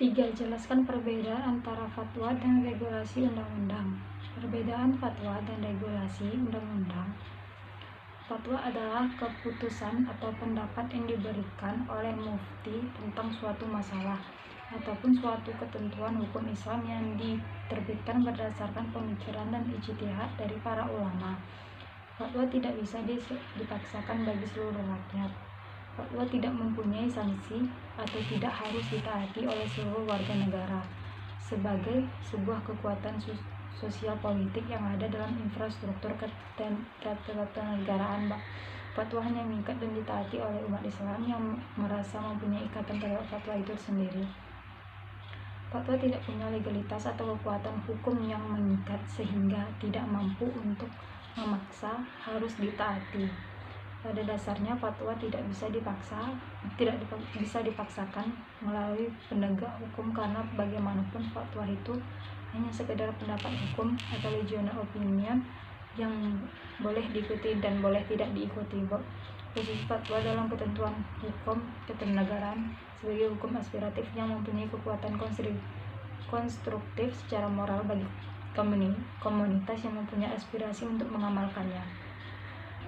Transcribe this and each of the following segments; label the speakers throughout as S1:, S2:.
S1: 3. Jelaskan perbedaan antara fatwa dan regulasi undang-undang. Perbedaan fatwa dan regulasi undang-undang. Fatwa adalah keputusan atau pendapat yang diberikan oleh mufti tentang suatu masalah ataupun suatu ketentuan hukum Islam yang diterbitkan berdasarkan pemikiran dan ijtihad dari para ulama. Fatwa tidak bisa dipaksakan bagi seluruh rakyat. Fatwa tidak mempunyai sanksi atau tidak harus ditaati oleh seluruh warga negara. Sebagai sebuah kekuatan sosial politik yang ada dalam infrastruktur ketatanegaraan, fatwa hanya mengikat dan ditaati oleh umat Islam yang merasa mempunyai ikatan terhadap fatwa itu sendiri. Fatwa tidak punya legalitas atau kekuatan hukum yang mengikat sehingga tidak mampu untuk memaksa harus ditaati. Pada dasarnya fatwa tidak bisa dipaksakan melalui penegak hukum karena bagaimanapun fatwa itu hanya sekedar pendapat hukum atau regional opinion yang boleh diikuti dan boleh tidak diikuti. Posisi fatwa dalam ketentuan hukum ketatanegaraan sebagai hukum aspiratif yang mempunyai kekuatan konstruktif secara moral bagi komunitas yang mempunyai aspirasi untuk mengamalkannya.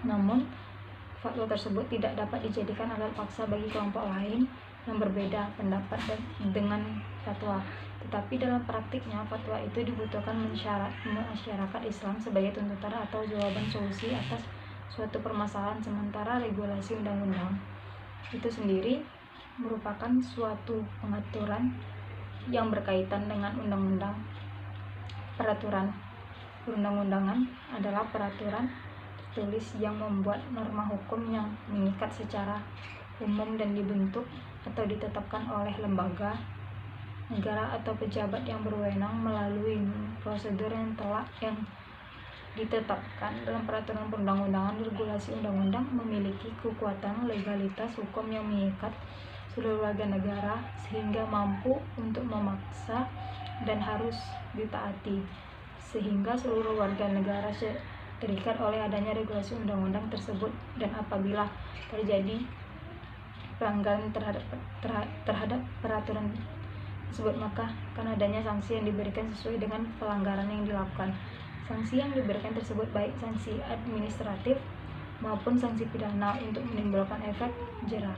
S1: Namun fatwa tersebut tidak dapat dijadikan alat paksa bagi kelompok lain yang berbeda pendapat dengan fatwa. Tetapi dalam praktiknya, fatwa itu dibutuhkan masyarakat Islam sebagai tuntutan atau jawaban solusi atas suatu permasalahan, sementara regulasi undang-undang itu sendiri merupakan suatu pengaturan yang berkaitan dengan undang-undang. Peraturan perundang-undangan adalah peraturan tulis yang membuat norma hukum yang mengikat secara umum dan dibentuk atau ditetapkan oleh lembaga negara atau pejabat yang berwenang melalui prosedur yang ditetapkan dalam peraturan perundang-undangan. Regulasi undang-undang memiliki kekuatan legalitas hukum yang mengikat seluruh warga negara sehingga mampu untuk memaksa dan harus ditaati, sehingga seluruh warga negara terikat oleh adanya regulasi undang-undang tersebut, dan apabila terjadi pelanggaran terhadap peraturan tersebut maka akan adanya sanksi yang diberikan sesuai dengan pelanggaran yang dilakukan. Sanksi yang diberikan tersebut baik sanksi administratif maupun sanksi pidana untuk menimbulkan efek jera.